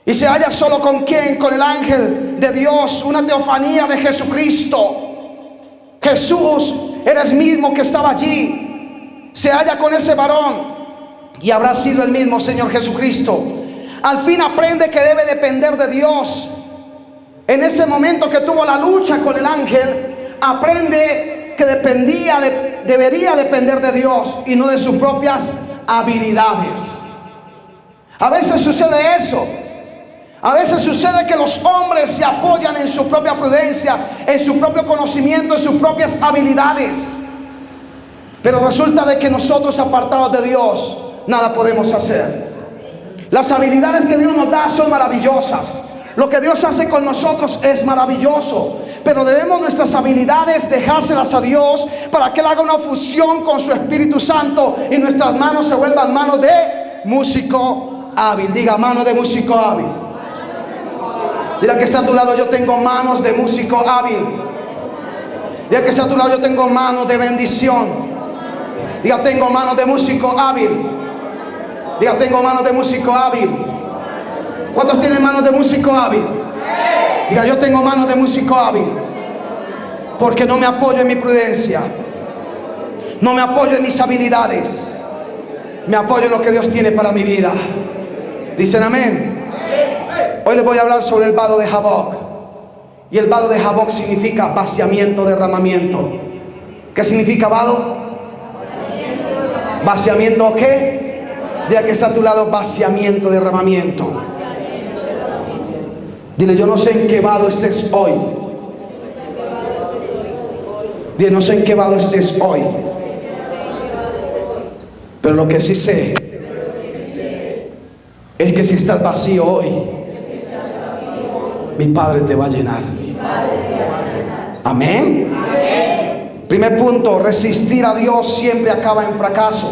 Y se halla solo con quién, con el ángel de Dios, una teofanía de Jesucristo. Jesús era el mismo que estaba allí. Se halla con ese varón y habrá sido el mismo Señor Jesucristo. Al fin aprende que debe depender de Dios. En ese momento que tuvo la lucha con el ángel, aprende que debería depender de Dios y no de sus propias habilidades. A veces sucede eso. A veces sucede que los hombres se apoyan en su propia prudencia, en su propio conocimiento, en sus propias habilidades. Pero resulta de que nosotros, apartados de Dios, nada podemos hacer. Las habilidades que Dios nos da son maravillosas. Lo que Dios hace con nosotros es maravilloso. Pero debemos nuestras habilidades dejárselas a Dios para que Él haga una fusión con su Espíritu Santo y nuestras manos se vuelvan manos de músico hábil. Diga, mano de músico hábil. Dile que está a tu lado: yo tengo manos de músico hábil. Dile que está a tu lado: yo tengo manos de bendición. Diga, tengo manos de músico hábil. Diga, tengo manos de músico hábil. ¿Cuántos tienen manos de músico hábil? Diga, yo tengo manos de músico hábil. Porque no me apoyo en mi prudencia, no me apoyo en mis habilidades, me apoyo en lo que Dios tiene para mi vida. Dicen amén. Hoy les voy a hablar sobre el vado de Jaboc. Y el vado de Jaboc significa vaciamiento, derramamiento. ¿Qué significa vado? ¿Vaciamiento qué? Dile que está a tu lado: vaciamiento, derramamiento. Dile: yo no sé en qué vado estés hoy. Dile: no sé en qué vado estés hoy, pero lo que sí sé es que si estás vacío hoy, mi Padre te va a llenar. Amén. Primer punto: resistir a Dios siempre acaba en fracaso.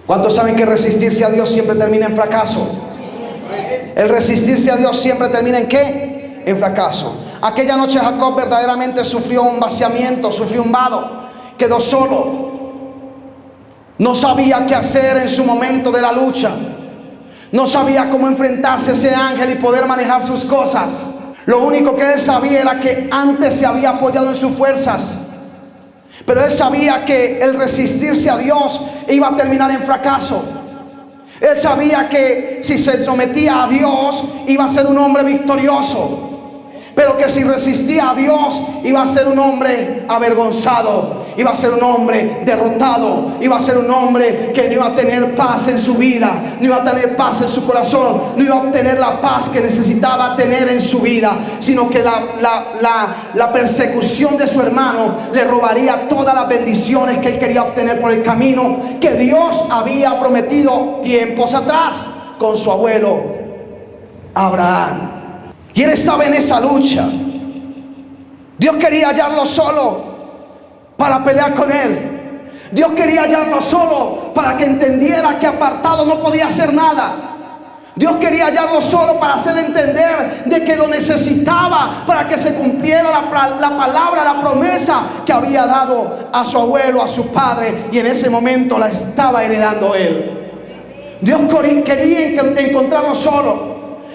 ¿Cuántos saben que resistirse a Dios siempre termina en fracaso? El resistirse a Dios siempre termina ¿en qué? En fracaso. Aquella noche Jacob verdaderamente sufrió un vaciamiento, sufrió un vado. Quedó solo. No sabía qué hacer en su momento de la lucha. No sabía cómo enfrentarse a ese ángel y poder manejar sus cosas. Lo único que él sabía era que antes se había apoyado en sus fuerzas. Pero él sabía que el resistirse a Dios iba a terminar en fracaso. Él sabía que si se sometía a Dios iba a ser un hombre victorioso, pero que si resistía a Dios iba a ser un hombre avergonzado, iba a ser un hombre derrotado, iba a ser un hombre que no iba a tener paz en su vida, no iba a tener paz en su corazón, no iba a obtener la paz que necesitaba tener en su vida, sino que la persecución de su hermano le robaría todas las bendiciones que él quería obtener por el camino que Dios había prometido tiempos atrás con su abuelo Abraham. Y él estaba en esa lucha. Dios quería hallarlo solo para pelear con él. Dios quería hallarlo solo para que entendiera que apartado no podía hacer nada. Dios quería hallarlo solo para hacerle entender de que lo necesitaba para que se cumpliera la palabra, la promesa que había dado a su abuelo, a su padre, y en ese momento la estaba heredando él. Dios quería encontrarlo solo.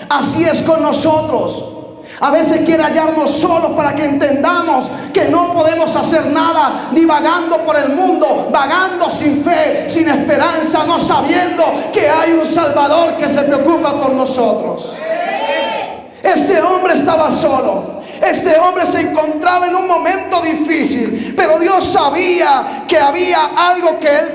Así es con nosotros. A veces quiere hallarnos solos para que entendamos que no podemos hacer nada, divagando por el mundo, vagando sin fe, sin esperanza, no sabiendo que hay un Salvador que se preocupa por nosotros. Este hombre estaba solo. Este hombre se encontraba en un momento difícil, pero Dios sabía que había algo que él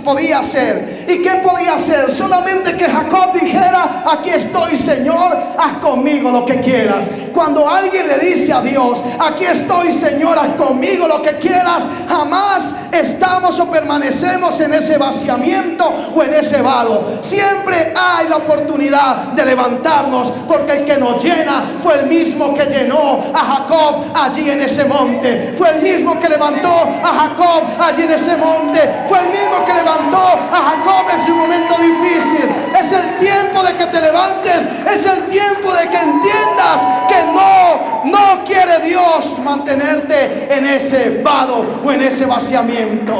podía hacer. ¿Y qué podía hacer? Solamente que Jacob dijera: aquí estoy, Señor, haz conmigo lo que quieras. Cuando alguien le dice a Dios: aquí estoy, Señor, haz conmigo lo que quieras, jamás estamos o permanecemos en ese vaciamiento o en ese vado. Siempre hay la oportunidad de levantarnos, porque el que nos llena fue el mismo que llenó a Jacob allí en ese monte. Fue el mismo que levantó a Jacob allí en ese monte. Fue el mismo que levantó a Jacob en su momento difícil. Es el tiempo de que te levantes. Es el tiempo de que entiendas que no quiere Dios mantenerte en ese vado o en ese vaciamiento.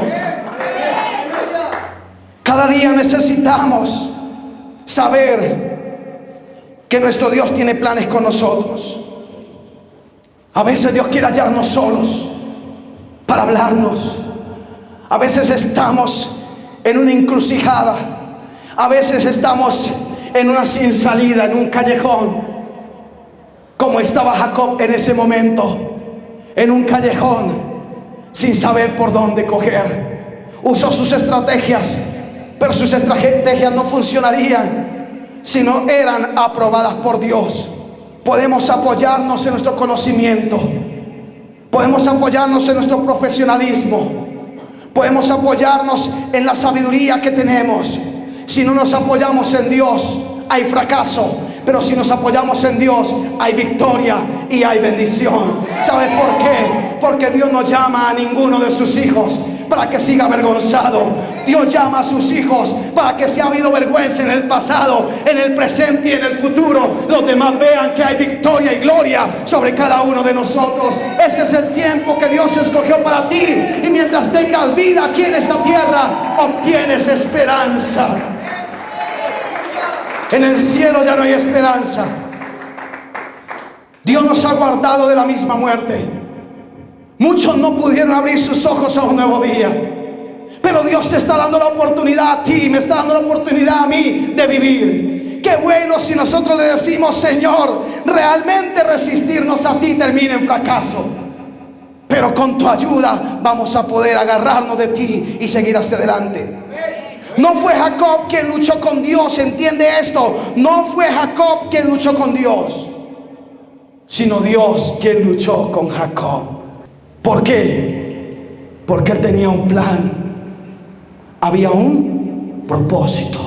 Cada día necesitamos saber que nuestro Dios tiene planes con nosotros. A veces Dios quiere hallarnos solos para hablarnos. A veces estamos en una encrucijada. A veces estamos en una sin salida, en un callejón, como estaba Jacob en ese momento, en un callejón, sin saber por dónde coger. Usó sus estrategias, pero sus estrategias no funcionarían si no eran aprobadas por Dios. Podemos apoyarnos en nuestro conocimiento, podemos apoyarnos en nuestro profesionalismo, podemos apoyarnos en la sabiduría que tenemos. Si no nos apoyamos en Dios, hay fracaso. Pero si nos apoyamos en Dios, hay victoria y hay bendición. ¿Sabes por qué? Porque Dios no llama a ninguno de sus hijos para que siga avergonzado. Dios llama a sus hijos para que si ha habido vergüenza en el pasado, en el presente y en el futuro, los demás vean que hay victoria y gloria sobre cada uno de nosotros. Ese es el tiempo que Dios escogió para ti. Y mientras tengas vida aquí en esta tierra, obtienes esperanza. En el cielo ya no hay esperanza. Dios nos ha guardado de la misma muerte. Muchos no pudieron abrir sus ojos a un nuevo día, pero Dios te está dando la oportunidad a ti, me está dando la oportunidad a mí de vivir. Qué bueno si nosotros le decimos: Señor, realmente resistirnos a ti termina en fracaso, pero con tu ayuda vamos a poder agarrarnos de ti y seguir hacia adelante. No fue Jacob quien luchó con Dios, entiende esto. No fue Jacob quien luchó con Dios, sino Dios quien luchó con Jacob. ¿Por qué? Porque él tenía un plan. Había un propósito.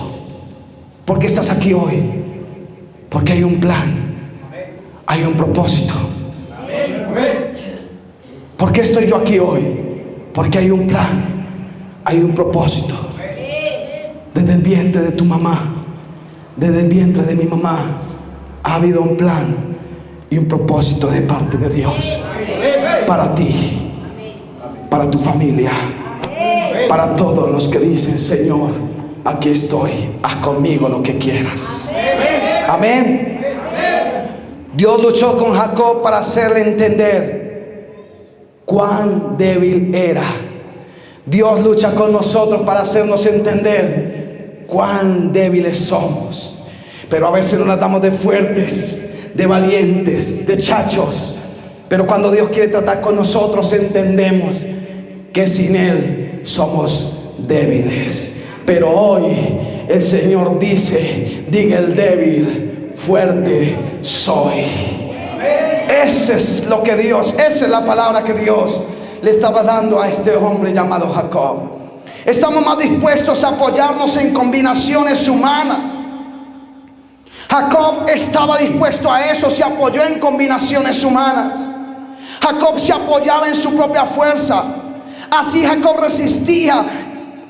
¿Por qué estás aquí hoy? Porque hay un plan, hay un propósito. ¿Por qué estoy yo aquí hoy? Porque hay un plan, hay un propósito. Desde el vientre de tu mamá, desde el vientre de mi mamá, ha habido un plan y un propósito de parte de Dios para ti, para tu familia, para todos los que dicen: Señor, aquí estoy, haz conmigo lo que quieras. Amén. Dios luchó con Jacob para hacerle entender cuán débil era. Dios lucha con nosotros para hacernos entender cuán débiles somos. Pero a veces nos las damos de fuertes, de valientes, de chachos. Pero cuando Dios quiere tratar con nosotros, entendemos que sin Él somos débiles. Pero hoy el Señor dice: diga el débil, fuerte soy. Ese es lo que Dios, esa es la palabra que Dios le estaba dando a este hombre llamado Jacob. Estamos más dispuestos a apoyarnos en combinaciones humanas. Jacob estaba dispuesto a eso, se apoyó en combinaciones humanas. Jacob se apoyaba en su propia fuerza. Así Jacob resistía.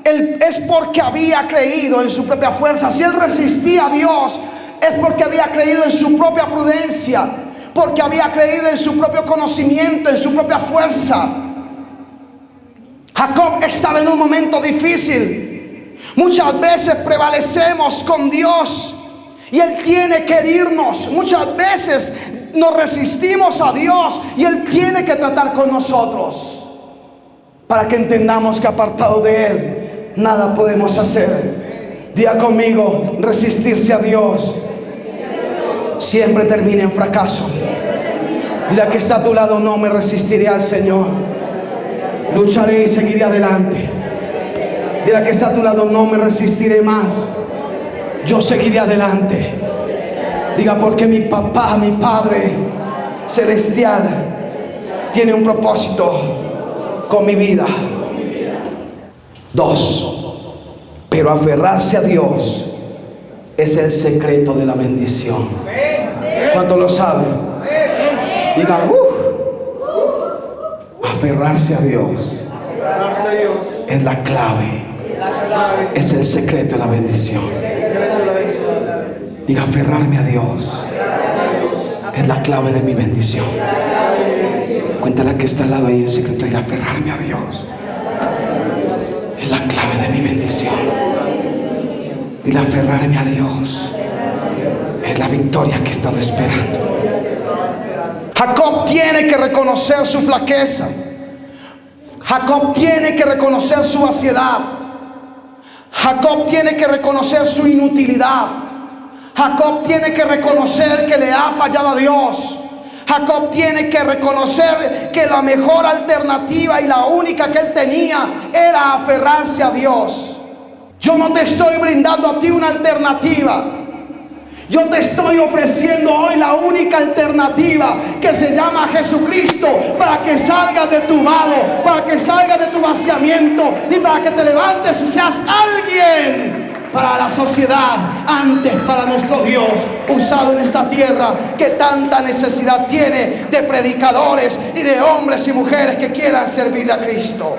Es porque había creído en su propia fuerza. Si él resistía a Dios, es porque había creído en su propia prudencia, porque había creído en su propio conocimiento, en su propia fuerza. Jacob estaba en un momento difícil. Muchas veces prevalecemos con Dios y Él tiene que herirnos. Muchas veces nos resistimos a Dios y Él tiene que tratar con nosotros para que entendamos que apartado de Él nada podemos hacer. Diga conmigo: resistirse a Dios siempre termina en fracaso. Dile al que está a tu lado: no me resistiré al Señor, lucharé y seguiré adelante. Dile al que está a tu lado: no me resistiré más, yo seguiré adelante. Diga: porque mi papá, mi Padre celestial tiene un propósito con mi vida. 2. Pero aferrarse a Dios es el secreto de la bendición. ¿Cuántos lo saben? Diga: aferrarse a Dios es la clave, es el secreto de la bendición. Diga: aferrarme a Dios es la clave de mi bendición. Cuéntale que está al lado ahí en secreto. Diga: aferrarme a Dios es la clave de mi bendición. Y aferrarme a Dios es la victoria que he estado esperando. Jacob tiene que reconocer su flaqueza. Jacob tiene que reconocer su vaciedad. Jacob tiene que reconocer su inutilidad. Jacob tiene que reconocer que le ha fallado a Dios. Jacob tiene que reconocer que la mejor alternativa y la única que él tenía era aferrarse a Dios. Yo no te estoy brindando a ti una alternativa. Yo te estoy ofreciendo hoy la única alternativa, que se llama Jesucristo, para que salgas de tu vado, para que salgas de tu vaciamiento y para que te levantes y seas alguien para la sociedad, antes para nuestro Dios, usado en esta tierra que tanta necesidad tiene de predicadores y de hombres y mujeres que quieran servirle a Cristo.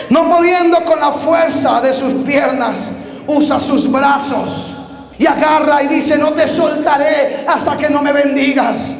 No pudiendo con la fuerza de sus piernas, usa sus brazos y agarra y dice: no te soltaré hasta que no me bendigas.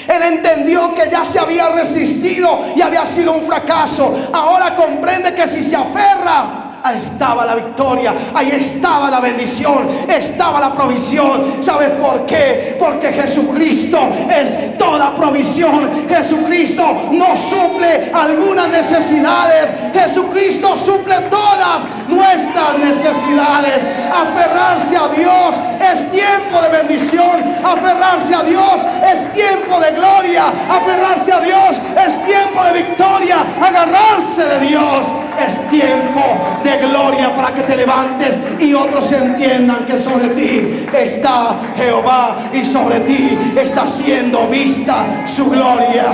Él entendió que ya se había resistido y había sido un fracaso. Ahora comprende que si se aferra, ahí estaba la victoria, ahí estaba la bendición, estaba la provisión. ¿Sabes por qué? Porque Jesucristo es toda provisión. Jesucristo no suple algunas necesidades. Jesucristo suple todas nuestras necesidades. Aferrarse a Dios es tiempo de bendición. Aferrarse a Dios es tiempo de gloria. Aferrarse a Dios es tiempo de victoria. Agarrarse de Dios es tiempo de gloria, para que te levantes y otros entiendan que sobre ti está Jehová y sobre ti está siendo vista su gloria.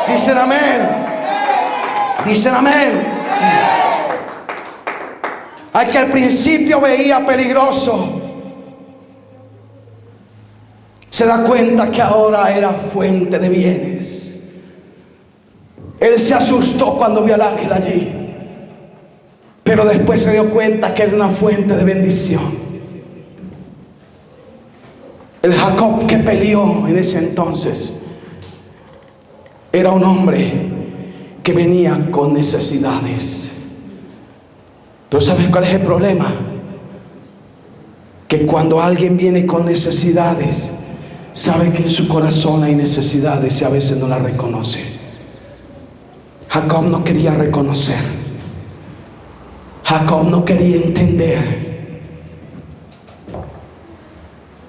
Dicen amén. Dicen amén. Al que al principio veía peligroso, se da cuenta que ahora era fuente de bienes. Él se asustó cuando vio al ángel allí, pero después se dio cuenta que era una fuente de bendición. El Jacob que peleó en ese entonces era un hombre que venía con necesidades. Pero ¿sabes cuál es el problema? Que cuando alguien viene con necesidades, sabe que en su corazón hay necesidades y a veces no las reconoce. Jacob no quería reconocer. Jacob no quería entender.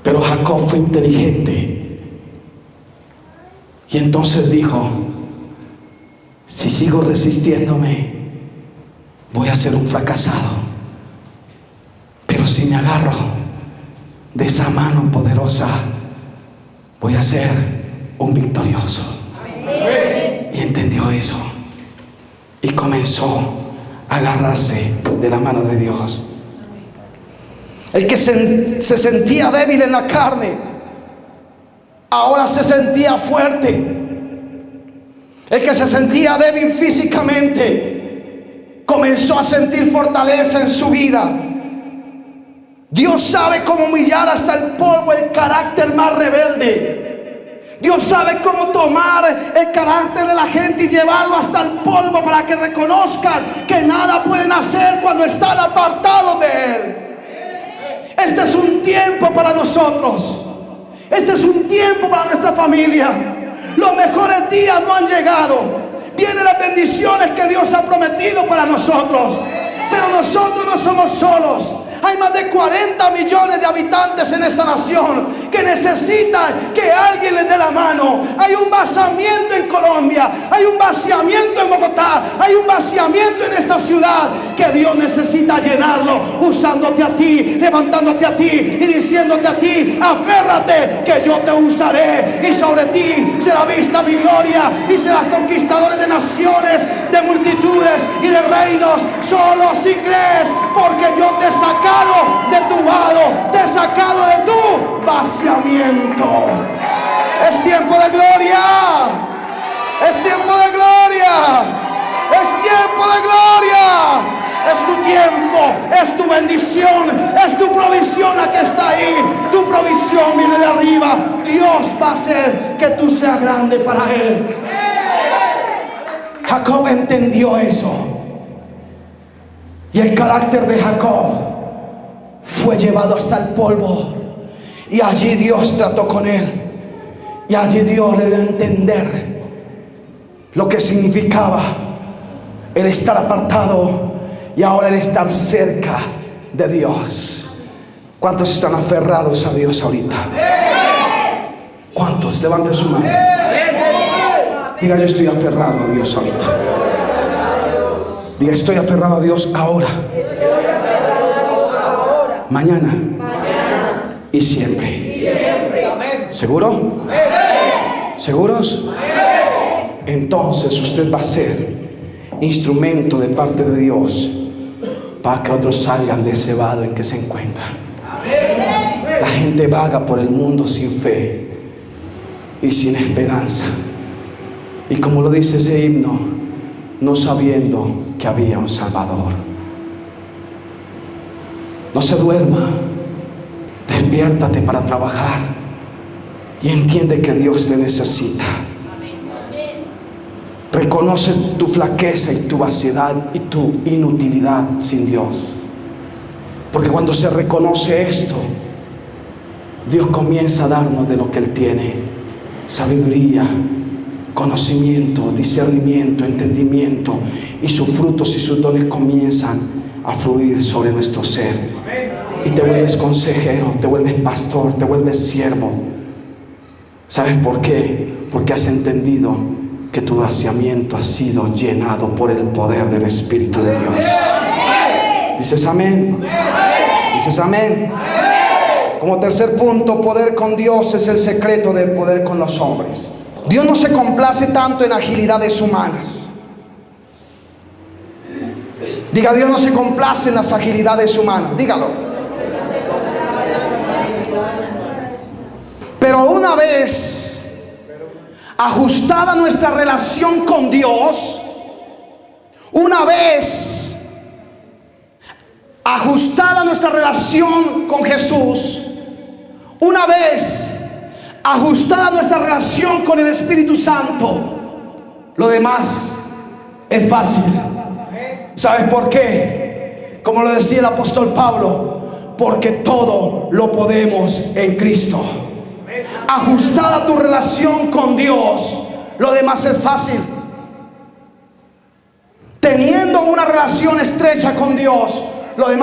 Pero Jacob fue inteligente. Y entonces dijo: si sigo resistiéndome, voy a ser un fracasado. Pero si me agarro de esa mano poderosa, voy a ser un victorioso. Y entendió eso. Y comenzó a agarrarse de la mano de Dios. El que se sentía débil en la carne, ahora se sentía fuerte. El que se sentía débil físicamente, comenzó a sentir fortaleza en su vida. Dios sabe cómo humillar hasta el polvo el carácter más rebelde. Dios sabe cómo tomar el carácter de la gente y llevarlo hasta el polvo, para que reconozcan que nada pueden hacer cuando están apartados de Él. Este es un tiempo para nosotros. Este es un tiempo para nuestra familia. Los mejores días no han llegado. Vienen las bendiciones que Dios ha prometido para nosotros. Pero nosotros no somos solos. Hay más de 40 millones de habitantes en esta nación que necesitan que alguien les dé la mano. Hay un vaciamiento en Colombia, hay un vaciamiento en Bogotá, hay un vaciamiento en esta ciudad que Dios necesita llenarlo, usándote a ti, levantándote a ti y diciéndote a ti: aférrate que yo te usaré y sobre ti será vista mi gloria y serás conquistadores de naciones, de multitudes y de reinos, solo si crees, porque yo te he sacado de tu vado, te he sacado de tu vaciamiento. Es tiempo de gloria. Es tiempo de gloria. Es tiempo de gloria. Es tu tiempo, es tu bendición, es tu provisión la que está ahí. Tu provisión viene de arriba. Dios va a hacer que tú seas grande para Él. Jacob entendió eso. Y el carácter de Jacob fue llevado hasta el polvo. Y allí Dios trató con él. Y allí Dios le dio a entender lo que significaba el estar apartado y ahora el estar cerca de Dios. ¿Cuántos están aferrados a Dios ahorita? ¿Cuántos? Levanten su mano. Diga, yo estoy aferrado a Dios ahorita. Diga, estoy aferrado a Dios ahora, mañana y siempre. ¿Seguro? ¿Seguros? Entonces usted va a ser instrumento de parte de Dios para que otros salgan de ese vado en que se encuentran. La gente vaga por el mundo sin fe y sin esperanza. Y como lo dice ese himno, no sabiendo que había un Salvador. No se duerma, despiértate para trabajar y entiende que Dios te necesita. Reconoce tu flaqueza y tu vaciedad y tu inutilidad sin Dios. Porque cuando se reconoce esto, Dios comienza a darnos de lo que Él tiene: sabiduría, conocimiento, discernimiento, entendimiento, y sus frutos y sus dones comienzan a fluir sobre nuestro ser. Y te vuelves consejero, te vuelves pastor, te vuelves siervo. ¿Sabes por qué? Porque has entendido que tu vaciamiento ha sido llenado por el poder del Espíritu de Dios. ¿Dices amén? ¿Dices amén? Como tercer punto, poder con Dios es el secreto del poder con los hombres. Dios no se complace tanto en agilidades humanas. Diga, Dios no se complace en las agilidades humanas. Dígalo. Pero una vez ajustada nuestra relación con Dios, una vez ajustada nuestra relación con Jesús, una vez ajustada nuestra relación con el Espíritu Santo, lo demás es fácil. ¿Sabes por qué? Como lo decía el apóstol Pablo, porque todo lo podemos en Cristo. Ajustada tu relación con Dios, lo demás es fácil. Teniendo una relación estrecha con Dios, lo demás